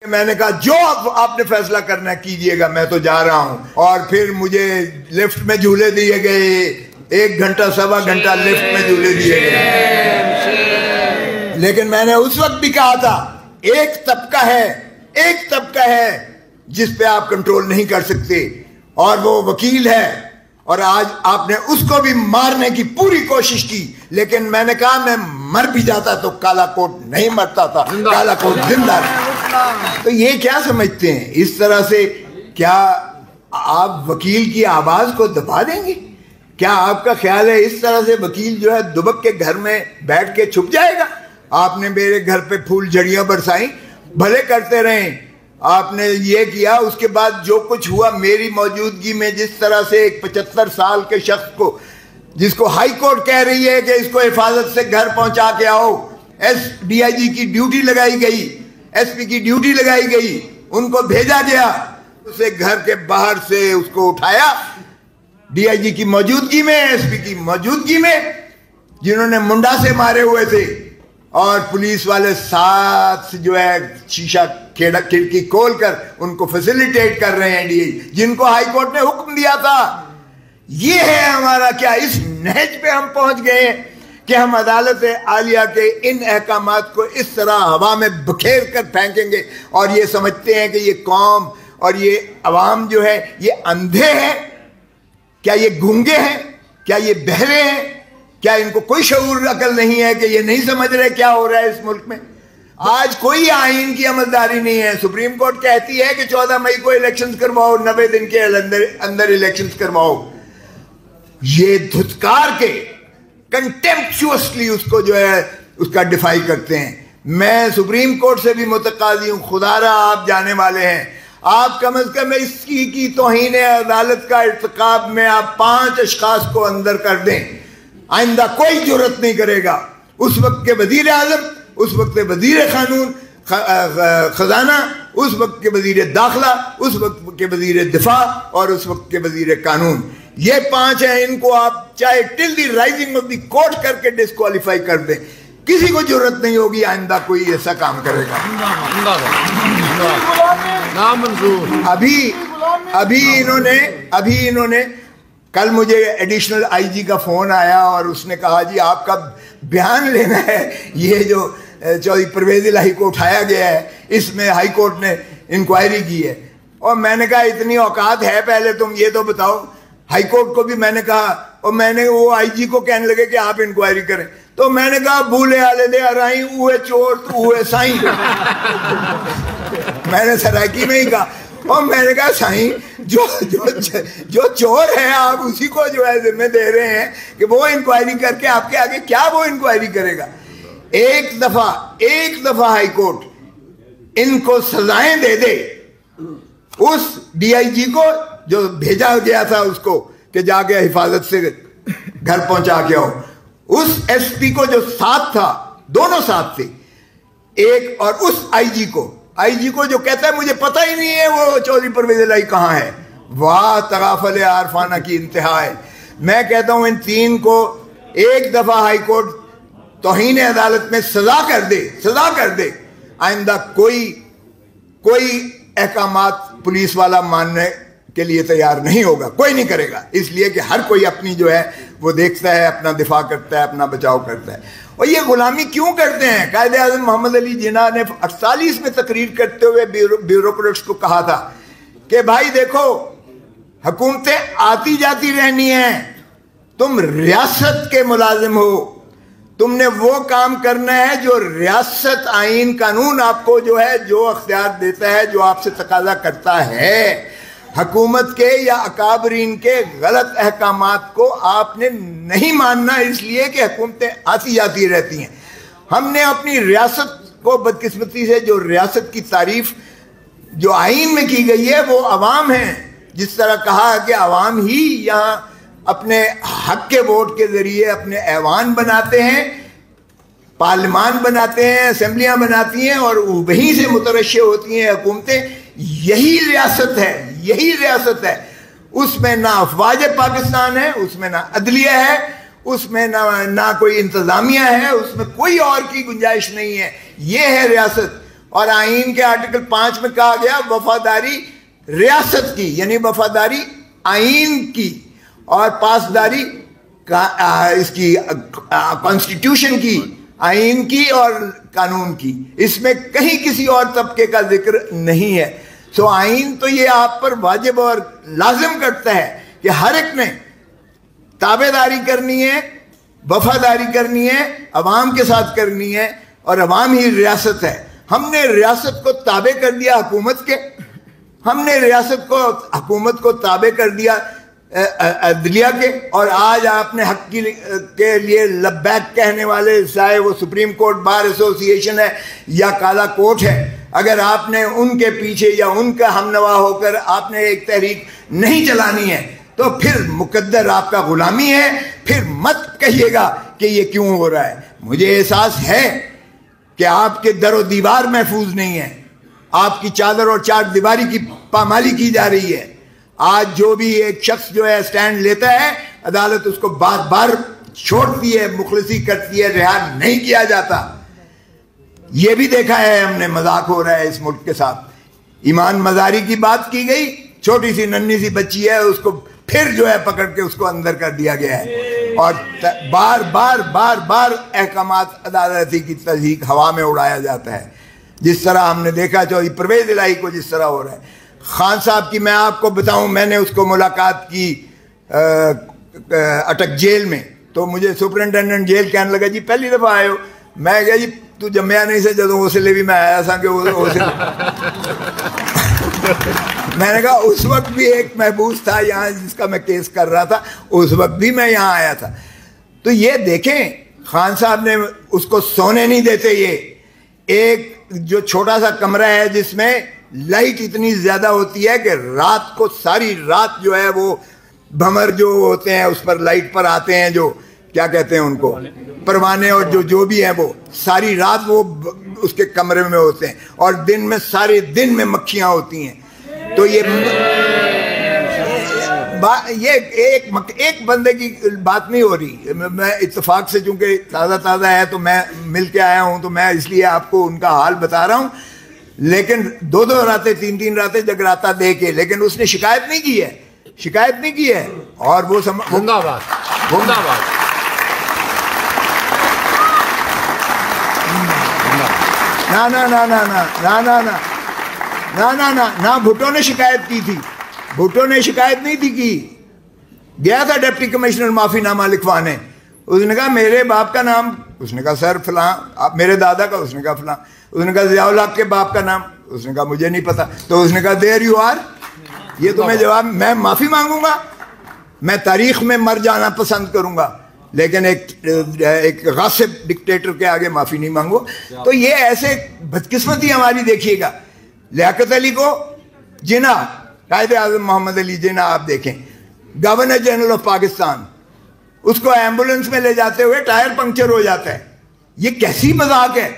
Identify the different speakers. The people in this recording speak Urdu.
Speaker 1: میں نے کہا جو آپ نے فیصلہ کرنا کیجئے گا، میں تو جا رہا ہوں. اور پھر مجھے لفٹ میں جھولے دیے گئے، 1 گھنٹہ سوا گھنٹہ لفٹ میں جھولے دیے گئے. لیکن میں نے اس وقت بھی کہا تھا ایک طبقہ ہے جس پہ آپ کنٹرول نہیں کر سکتے، اور وہ وکیل ہے. اور آج آپ نے اس کو بھی مارنے کی پوری کوشش کی، لیکن میں نے کہا میں مر بھی جاتا تو کالا کوٹ نہیں مرتا تھا، کالا کوٹ زندہ رہتا. تو یہ کیا سمجھتے ہیں؟ اس طرح سے کیا آپ وکیل کی آواز کو دبا دیں گے؟ کیا آپ کا خیال ہے اس طرح سے وکیل جو ہے دبک کے گھر میں بیٹھ کے چھپ جائے گا؟ آپ نے میرے گھر پہ پھول جھڑیاں برسائیں، بھلے کرتے رہیں. آپ نے یہ کیا، اس کے بعد جو کچھ ہوا میری موجودگی میں، جس طرح سے ایک 75 سال کے شخص کو، جس کو ہائی کورٹ کہہ رہی ہے کہ اس کو حفاظت سے گھر پہنچا کے آؤ، DIG کی ڈیوٹی لگائی گئی، SP کی ڈیوٹی لگائی گئی، ان کو بھیجا گیا، اسے گھر کے باہر سے اس کو اٹھایا DIG کی موجودگی میں، SP کی موجودگی میں، جنہوں نے منڈا سے مارے ہوئے تھے، اور پولیس والے ساتھ جو ہے شیشہ کھڑکی کھول کر ان کو فیسیلیٹیٹ کر رہے ہیں DIG، جن کو ہائی کورٹ نے حکم دیا تھا. یہ ہے ہمارا کیا اس نہج پہ ہم پہنچ گئے ہیں کہ ہم عدالت عالیہ کے ان احکامات کو اس طرح ہوا میں بکھیر کر پھینکیں گے، اور یہ سمجھتے ہیں کہ یہ قوم اور یہ عوام جو ہے یہ اندھے ہیں؟ کیا یہ گونگے ہیں؟ کیا یہ بہرے ہیں؟ کیا ان کو کوئی شعور عقل نہیں ہے کہ یہ نہیں سمجھ رہے کیا ہو رہا ہے اس ملک میں؟ آج کوئی آئین کی عملداری نہیں ہے. سپریم کورٹ کہتی ہے کہ 14 مئی کو الیکشنز کرواؤ، 90 دن کے اندر الیکشنز کرواؤ. یہ دھتکار کے کنٹمپچوسلی اس کو جو ہے اس کا ڈیفائی کرتے ہیں. میں سپریم کورٹ سے بھی متقاضی ہوں، خدا را آپ جانے والے ہیں، آپ کم از کم اس کی توہین عدالت کا ارتکاب میں آپ 5 اشخاص کو اندر کر دیں. آئندہ کوئی جرت نہیں کرے گا. اس وقت کے وزیر اعظم، اس وقت کے وزیر قانون خزانہ، اس وقت کے وزیر داخلہ، اس وقت کے وزیر دفاع، اور اس وقت کے وزیر قانون، یہ 5 ہیں. ان کو آپ چاہے ٹل دی رائزنگ آف دی کورٹ کر کے ڈسکوالیفائی کر دیں، کسی کو ضرورت نہیں ہوگی آئندہ کوئی ایسا کام کرے گا. ابھی انہوں نے کل مجھے ایڈیشنل IG کا فون آیا اور اس نے کہا جی آپ کا بیان لینا ہے، یہ جو چودھری پرویز الہی کو اٹھایا گیا ہے اس میں ہائی کورٹ نے انکوائری کی ہے. اور میں نے کہا اتنی اوقات ہے پہلے تم یہ تو بتاؤ. ہائی کورٹ کو بھی میں نے کہا، اور میں نے وہ IG کو کہنے لگے کہ آپ انکوائری کریں. تو میں نے کہا بھولے آلے دے آرائیں اوے چور تو اوے سائیں. میں نے سرائکی میں ہی کہا، اور میں نے کہا سائیں جو چور ہے آپ اسی کو جو ہے ذمہ دے رہے ہیں کہ وہ انکوائری کر کے آپ کے آگے کیا وہ انکوائری کرے گا. ایک دفعہ ہائی کورٹ ان کو سزائیں دے دے. اس DIG کو جو بھیجا گیا تھا اس کو کہ جا کے حفاظت سے گھر پہنچا کے آؤ، اس SP کو جو ساتھ تھا، دونوں ساتھ تھے، ایک، اور اس IG کو جو کہتا ہے مجھے پتہ ہی نہیں ہے وہ چودھری پرویز الہی کہاں ہے. واہ تغافل عارفانہ کی انتہا ہے. میں کہتا ہوں ان 3 کو ایک دفعہ ہائی کورٹ توہین عدالت میں سزا کر دے. آئندہ کوئی احکامات پولیس والا ماننے کے لیے تیار نہیں ہوگا، کوئی نہیں کرے گا، اس لیے کہ ہر کوئی اپنی جو ہے وہ دیکھتا ہے، اپنا دفاع کرتا ہے، اپنا بچاؤ کرتا ہے. اور یہ غلامی کیوں کرتے ہیں؟ قائد اعظم محمد علی جناح نے 48 میں تقریر کرتے ہوئے بیوروکریٹس کو کہا تھا کہ بھائی دیکھو حکومتیں آتی جاتی رہنی ہیں، تم ریاست کے ملازم ہو، تم نے وہ کام کرنا ہے جو ریاست، آئین، قانون آپ کو جو ہے جو اختیار دیتا ہے، جو آپ سے تقاضا کرتا ہے. حکومت کے یا اکابرین کے غلط احکامات کو آپ نے نہیں ماننا، اس لیے کہ حکومتیں آتی جاتی رہتی ہیں. ہم نے اپنی ریاست کو بدقسمتی سے، جو ریاست کی تعریف جو آئین میں کی گئی ہے وہ عوام ہیں، جس طرح کہا کہ عوام ہی یہاں اپنے حق کے ووٹ کے ذریعے اپنے ایوان بناتے ہیں، پارلیمان بناتے ہیں، اسمبلیاں بناتی ہیں، اور وہیں سے مترشح ہوتی ہیں حکومتیں. یہی ریاست ہے. اس میں نہ افواج پاکستان ہے، اس میں نہ عدلیہ ہے، اس میں نہ کوئی انتظامیہ ہے، اس میں کوئی اور کی گنجائش نہیں ہے. یہ ہے ریاست. اور آئین کے آرٹیکل 5 میں کہا گیا وفاداری ریاست کی، یعنی وفاداری آئین کی اور پاسداری اس کی کانسٹیٹیوشن کی، آئین کی اور قانون کی. اس میں کہیں کسی اور طبقے کا ذکر نہیں ہے. سو آئین تو یہ آپ پر واجب اور لازم کرتا ہے کہ ہر ایک نے تابع داری کرنی ہے، وفاداری کرنی ہے، عوام کے ساتھ کرنی ہے، اور عوام ہی ریاست ہے. ہم نے ریاست کو تابع کر دیا حکومت کے، ہم نے ریاست کو حکومت کو تابع کر دیا عدلیہ کے، اور آج آپ نے حق کے لیے لبیک کہنے والے، چاہے وہ سپریم کورٹ بار ایسوسی ایشن ہے یا کالا کوٹ ہے، اگر آپ نے ان کے پیچھے یا ان کا ہم نوا ہو کر آپ نے ایک تحریک نہیں چلانی ہے تو پھر مقدر آپ کا غلامی ہے. پھر مت کہیے گا کہ یہ کیوں ہو رہا ہے. مجھے احساس ہے کہ آپ کے در و دیوار محفوظ نہیں ہے، آپ کی چادر اور چار دیواری کی پامالی کی جا رہی ہے. آج جو بھی ایک شخص جو ہے سٹینڈ لیتا ہے، عدالت اس کو بار بار چھوڑتی ہے، مخلصی کرتی ہے، رہا نہیں کیا جاتا. یہ بھی دیکھا ہے ہم نے، مذاق ہو رہا ہے اس ملک کے ساتھ. ایمان مزاری کی بات کی گئی، چھوٹی سی ننھی سی بچی ہے، اس کو پھر جو ہے پکڑ کے اس کو اندر کر دیا گیا ہے، اور بار بار بار بار احکامات عدالتی کی تصدیق ہوا میں اڑایا جاتا ہے. جس طرح ہم نے دیکھا چودھری پرویز الہی کو جس طرح ہو رہا ہے. خان صاحب کی میں آپ کو بتاؤں، میں نے اس کو ملاقات کی اٹک جیل میں، تو مجھے سپرنٹینڈنٹ جیل کہنے لگا جی پہلی دفعہ آئے ہو. میں کہا جی تو جمیا نہیں سے جدوں اس لیے بھی میں آیا تھا کہ میں نے کہا اس وقت بھی ایک محبوس تھا یہاں جس کا میں کیس کر رہا تھا، اس وقت بھی میں یہاں آیا تھا. تو یہ دیکھیں خان صاحب نے اس کو سونے نہیں دیتے. یہ ایک جو چھوٹا سا کمرہ ہے جس میں لائٹ اتنی زیادہ ہوتی ہے کہ رات کو ساری رات جو ہے وہ بھمر جو ہوتے ہیں اس پر لائٹ پر آتے ہیں، جو کیا کہتے ہیں ان کو، پروانے، اور جو بھی ہیں وہ ساری رات وہ اس کے کمرے میں ہوتے ہیں، اور دن میں سارے دن میں مکھیاں ہوتی ہیں. تو یہ ایک بندے کی بات نہیں ہو رہی. میں اتفاق سے چونکہ تازہ ہے تو میں مل کے آیا ہوں، تو میں اس لیے آپ کو ان کا حال بتا رہا ہوں. لیکن 2 راتیں 3 راتیں جگراتا دے کے، لیکن اس نے شکایت نہیں کی ہے. اور وہ
Speaker 2: زندہ باد
Speaker 1: نہ بھٹو نے شکایت کی تھی. بھٹو نے شکایت نہیں تھی کی. گیا تھا ڈپٹی کمشنر معافی نامہ لکھوانے. اس نے کہا میرے باپ کا نام، اس نے کہا سر فلاں. میرے دادا کا، اس نے کہا فلاں. اس نے کہا ضیاء الحق کے باپ کا نام، اس نے کہا مجھے نہیں پتا. تو اس نے کہا دیر یو آر. یہ تمہیں جواب، میں معافی مانگوں گا، میں تاریخ میں مر جانا پسند کروں گا، لیکن ایک غاصب ڈکٹیٹر کے آگے معافی نہیں مانگو. تو یہ ایسے بدقسمتی ہماری دیکھیے گا. لیاقت علی کو جناح، قائد اعظم محمد علی جناح آپ دیکھیں، گورنر جنرل آف پاکستان، اس کو ایمبولینس میں لے جاتے ہوئے ٹائر پنکچر ہو جاتا ہے. یہ کیسی مذاق ہے؟